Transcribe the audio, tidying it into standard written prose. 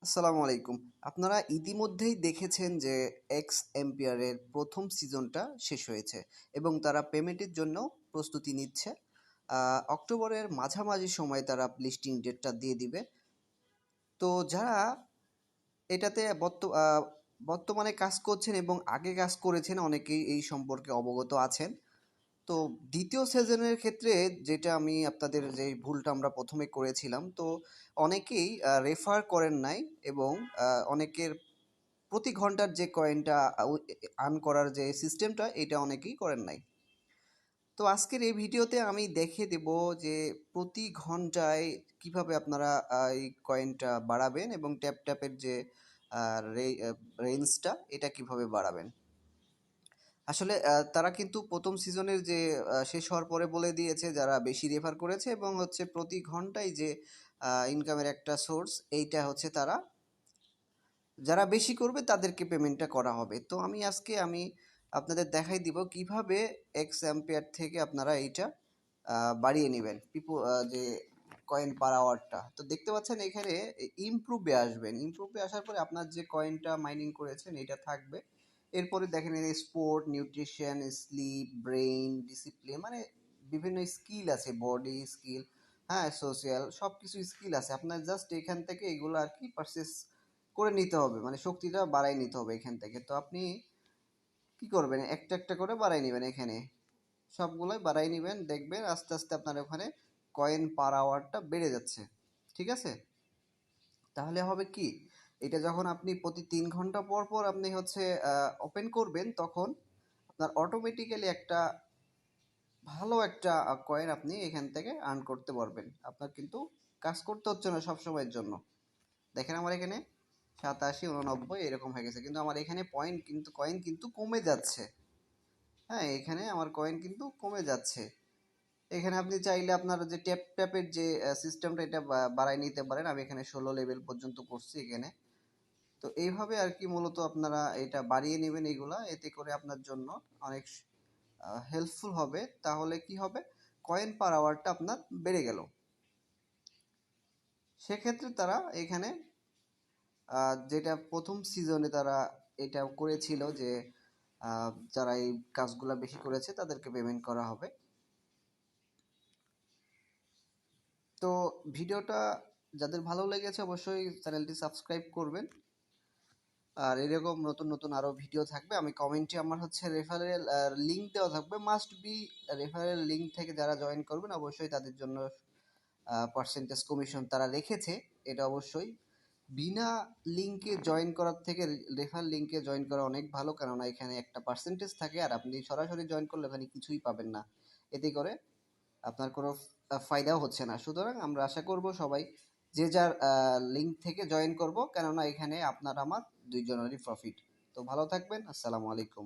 আসসালামু আলাইকুম। আপনারা ইতিমধ্যেই দেখেছেন যে এক্স এম্পিয়ারের প্রথম সিজনটা শেষ হয়েছে এবং তারা পেমেন্টের জন্য প্রস্তুতি নিচ্ছে। অক্টোবরের মাঝামাঝি সময়ে তারা লিস্টিং ডেটটা দিয়ে দিবে। তো যারা এটাতে বর্তমানে কাজ করছেন এবং আগে কাজ করেছেন অনেকেই এই সম্পর্কে অবগত আছেন। তো দ্বিতীয় সিজনের ক্ষেত্রে যেটা আমি আপনাদের যে ভুলটা আমরা প্রথমে করেছিলাম, তো অনেকেই রেফার করেন নাই এবং অনেকের প্রতি ঘন্টার যে কয়েনটা আর্ন করার যে সিস্টেমটা এটা অনেকেই করেন নাই। তো আজকের এই ভিডিওতে আমি দেখিয়ে দেব যে প্রতি ঘন্টায় কিভাবে আপনারা এই কয়েনটা বাড়াবেন এবং ট্যাপ ট্যাপের যে রেঞ্জটা এটা কিভাবে বাড়াবেন। আসলে তারা কিন্তু প্রথম সিজনের যে শেষ হওয়ার পরে বলে দিয়েছে যারা বেশি রেফার করেছে এবং হচ্ছে প্রতি ঘন্টায় যে ইনকামের একটা সোর্স এইটা হচ্ছে তারা যারা বেশি করবে তাদেরকে পেমেন্টটা করা হবে। তো আজকে আমি আপনাদের দেখাই দিব কিভাবে এক্স অ্যাম্পিয়ার থেকে আপনারা এইটা বাড়িয়ে নেবেন যে কয়েন পার আওয়ারটা। তো দেখতে পাচ্ছেন এখানে ইমপ্রুভে আসবেন। ইমপ্রুভে আসার পরে আপনার যে কয়েনটা মাইনিং করেছেন এটা থাকবে। এরপরে দেখেন এই sport, nutrition, sleep, brain, discipline মানে বিভিন্ন স্কিল আছে, বডি স্কিল, হ্যাঁ, সোশ্যাল সব কিছু স্কিল আছে। আপনার জাস্ট এখান থেকে এগুলো আর কি পারচেস করে নিতে হবে, মানে শক্তিটা বাড়াই নিতে হবে এখান থেকে। তো আপনি কি করবেন, একটা একটা করে বাড়াই নেবেন, এখানে সবগুলোই বাড়াই নেবেন, দেখবেন আস্তে আস্তে আপনার ওখানে কয়েন পার আওয়ারটা বেড়ে যাচ্ছে। ঠিক আছে? তাহলে হবে কি, এটা যখন আপনি প্রতি 3 ঘন্টা পর পর আপনি হচ্ছে ওপেন করবেন তখন আপনার অটোমেটিক্যালি একটা ভালো একটা কয়েন আপনি এখান থেকে আর্ন করতে পারবেন। আপনার কিন্তু কাজ করতে হচ্ছে না সব সময়ের জন্য। দেখেন আমার এখানে 87, 89 এরকম হয়ে গেছে, কিন্তু আমার এখানে কয়েন কিন্তু কমে যাচ্ছে। হ্যাঁ, এখানে আমার কয়েন কিন্তু কমে যাচ্ছে। এখানে আপনি চাইলে আপনার যে ট্যাপ ট্যাপের যে সিস্টেমটা এটা বাড়ায় নিতে পারেন। আমি এখানে 16 লেভেল পর্যন্ত করছি এখানে। তো এইভাবে আর কি মূলত আপনারা এটা বাড়িয়ে নেবেন এগুলা, এতে করে আপনার জন্য অনেক হেল্পফুল হবে। তাহলে কি হবে, কয়েন পার আওয়ারটা আপনার বেড়ে গেল। সেক্ষেত্রে তারা এখানে যেটা প্রথম সিজনে তারা এটা করেছিল যে যারা এই কাজগুলা বেশি করেছে তাদেরকে পেমেন্ট করা হবে। তো ভিডিওটা যাদের ভালো লেগেছে অবশ্যই চ্যানেলটি সাবস্ক্রাইব করবেন। আর এরকম নতুন নতুন আরও ভিডিও থাকবে। আমি কমেন্টে আমার হচ্ছে রেফারেল লিঙ্ক দেওয়া থাকবে, মাস্ট বি রেফারেল লিঙ্ক থেকে যারা জয়েন করবেন অবশ্যই তাদের জন্য পার্সেন্টেজ কমিশন তারা রেখেছে। এটা অবশ্যই বিনা লিঙ্কে জয়েন করার থেকে রেফার লিঙ্কে জয়েন করা অনেক ভালো, কেননা এখানে একটা পার্সেন্টেজ থাকে আর আপনি সরাসরি জয়েন করলে ওখানে কিছুই পাবেন না। এতে করে আপনার কোনো ফায়দাও হচ্ছে না। সুতরাং আমরা আশা করব সবাই যে যার লিঙ্ক থেকে জয়েন করব, কেননা এখানে আপনার আমার দুইজনেরই প্রফিট। তো ভালো থাকবেন। আসসালামু আলাইকুম।